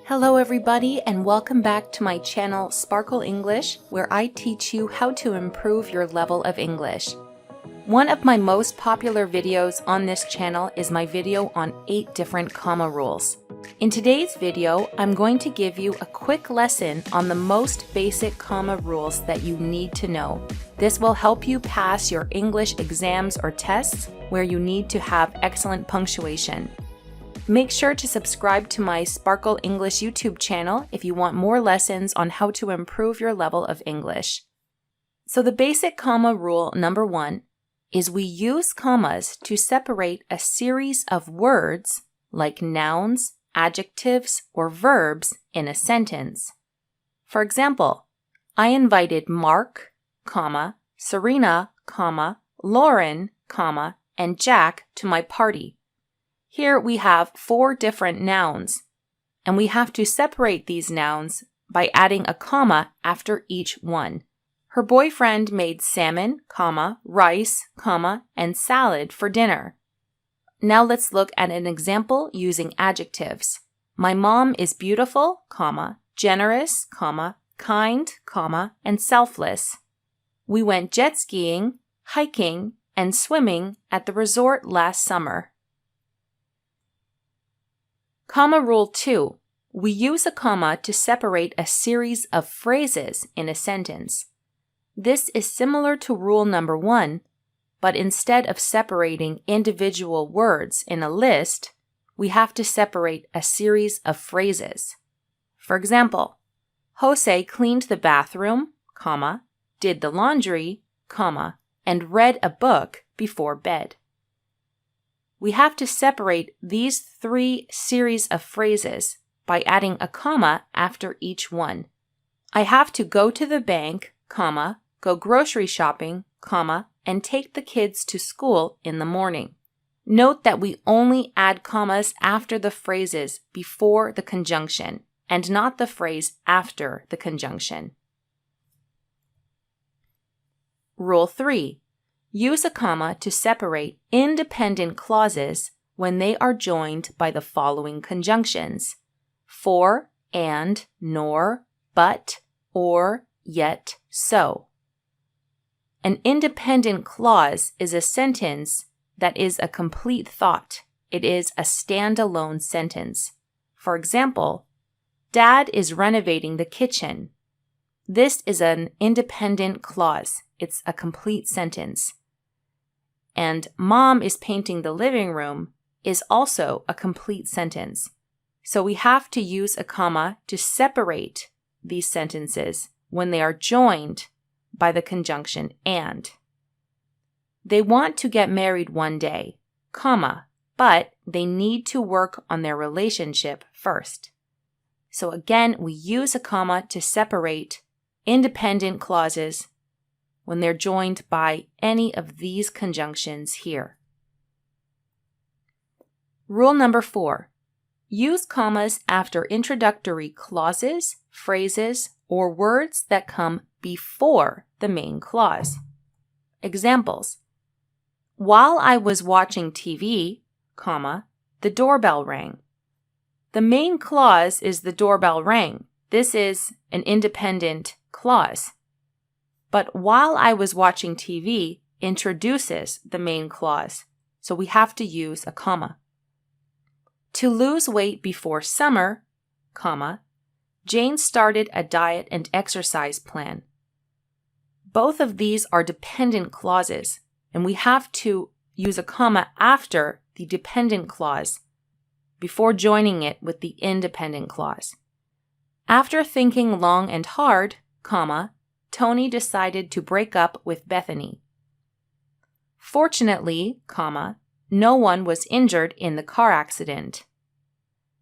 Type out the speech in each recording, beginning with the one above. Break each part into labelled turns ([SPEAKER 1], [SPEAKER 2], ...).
[SPEAKER 1] Hello everybody and welcome back to my channel Sparkle English, where I teach you how to improve your level of English. One of my most popular videos on this channel is my video on 8 different comma rules. In today's video, I'm going to give you a quick lesson on the most basic comma rules that you need to know. This will help you pass your English exams or tests where you need to have excellent punctuation. Make sure to subscribe to my Sparkle English YouTube channel if you want more lessons on how to improve your level of English. So the basic comma rule number 1 is we use commas to separate a series of words like nouns, adjectives, or verbs in a sentence. For example, I invited Mark, Serena, Lauren, and Jack to my party. Here we have 4 different nouns, and we have to separate these nouns by adding a comma after each one. Her boyfriend made salmon, rice, and salad for dinner. Now let's look at an example using adjectives. My mom is beautiful, generous, kind, and selfless. We went jet skiing, hiking, and swimming at the resort last summer. Comma rule 2. We use a comma to separate a series of phrases in a sentence. This is similar to rule number 1, but instead of separating individual words in a list, we have to separate a series of phrases. For example, Jose cleaned the bathroom, did the laundry, and read a book before bed. We have to separate these 3 series of phrases by adding a comma after each one. I have to go to the bank, go grocery shopping, and take the kids to school in the morning. Note that we only add commas after the phrases before the conjunction and not the phrase after the conjunction. Rule 3. Use a comma to separate independent clauses when they are joined by the following conjunctions: for, and, nor, but, or, yet, so. An independent clause is a sentence that is a complete thought. It is a standalone sentence. For example, Dad is renovating the kitchen. This is an independent clause. It's a complete sentence. And Mom is painting the living room is also a complete sentence. So we have to use a comma to separate these sentences when they are joined by the conjunction and. They want to get married one day, but they need to work on their relationship first. So again, we use a comma to separate independent clauses when they're joined by any of these conjunctions here. Rule number 4. Use commas after introductory clauses, phrases, or words that come before the main clause. Examples: while I was watching TV, the doorbell rang. The main clause is the doorbell rang. This is an independent clause. But while I was watching TV introduces the main clause, so we have to use a comma. To lose weight before summer, Jane started a diet and exercise plan. Both of these are dependent clauses, and we have to use a comma after the dependent clause before joining it with the independent clause. After thinking long and hard, Tony decided to break up with Bethany. Fortunately, no one was injured in the car accident.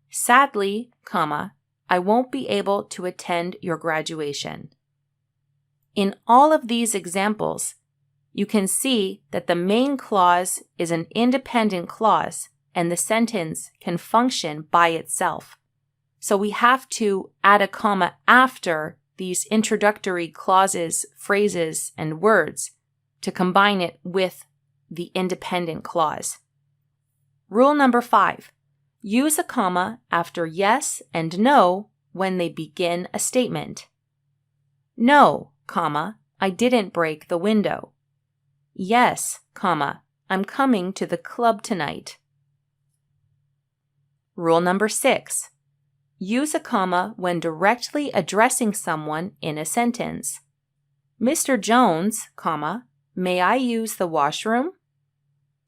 [SPEAKER 1] Sadly, I won't be able to attend your graduation. In all of these examples, you can see that the main clause is an independent clause and the sentence can function by itself. So we have to add a comma after these introductory clauses, phrases, and words to combine it with the independent clause. Rule number 5. Use a comma after yes and no when they begin a statement. No, comma, I didn't break the window. Yes, comma, I'm coming to the club tonight. Rule number 6. Use a comma when directly addressing someone in a sentence. Mr. Jones, comma, may I use the washroom?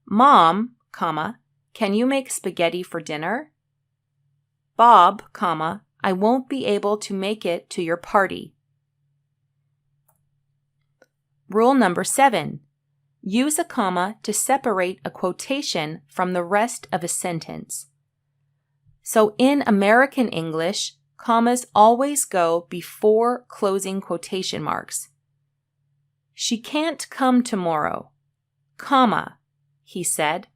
[SPEAKER 1] Mom, comma, can you make spaghetti for dinner? Bob, comma, I won't be able to make it to your party. Rule number 7. Use a comma to separate a quotation from the rest of a sentence. So in American English, commas always go before closing quotation marks. She can't come tomorrow, comma, he said.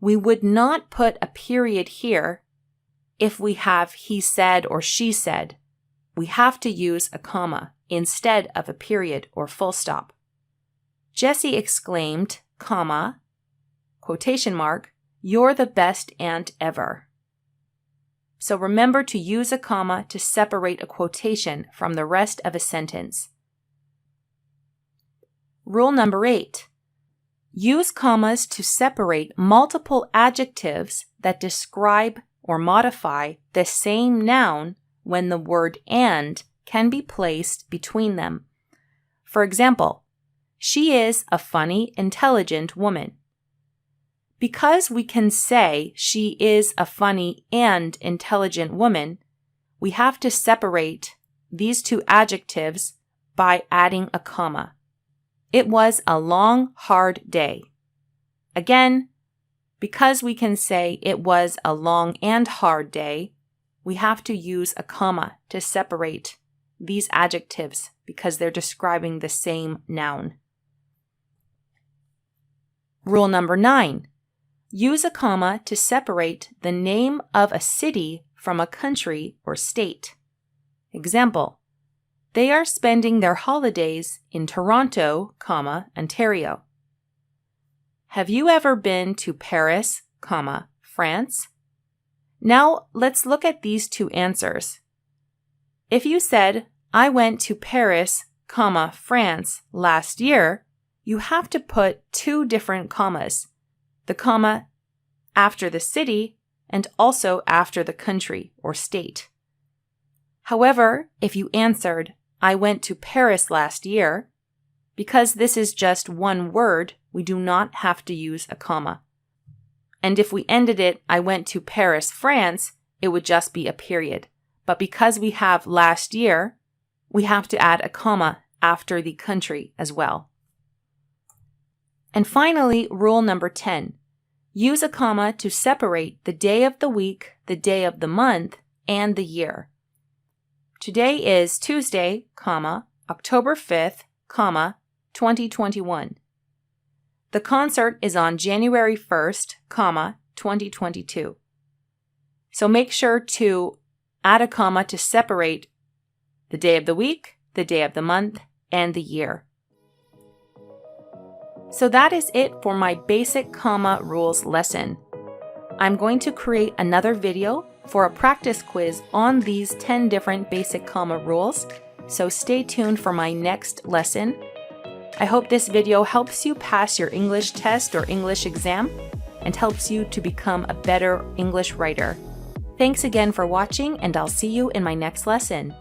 [SPEAKER 1] We would not put a period here if we have he said or she said. We have to use a comma instead of a period or full stop. Jessie exclaimed, comma, quotation mark, you're the best aunt ever. So remember to use a comma to separate a quotation from the rest of a sentence. Rule number 8. Use commas to separate multiple adjectives that describe or modify the same noun when the word and can be placed between them. For example, she is a funny, intelligent woman. Because we can say she is a funny and intelligent woman, we have to separate these two adjectives by adding a comma. It was a long, hard day. Again, because we can say it was a long and hard day, we have to use a comma to separate these adjectives because they're describing the same noun. Rule number 9. Use a comma to separate the name of a city from a country or state. Example, they are spending their holidays in Toronto, Ontario. Have you ever been to Paris, France? Now let's look at these two answers. If you said, I went to Paris, France last year, you have to put two different commas, the comma after the city and also after the country or state. However, if you answered, I went to Paris last year, because this is just one word, we do not have to use a comma. And if we ended it, I went to Paris, France, it would just be a period. But because we have last year, we have to add a comma after the country as well. And finally, rule number 10. Use a comma to separate the day of the week, the day of the month, and the year. Today is Tuesday, October 5th, 2021. The concert is on January 1st, 2022. So make sure to add a comma to separate the day of the week, the day of the month, and the year. So that is it for my basic comma rules lesson. I'm going to create another video for a practice quiz on these 10 different basic comma rules, so stay tuned for my next lesson. I hope this video helps you pass your English test or English exam and helps you to become a better English writer. Thanks again for watching, and I'll see you in my next lesson.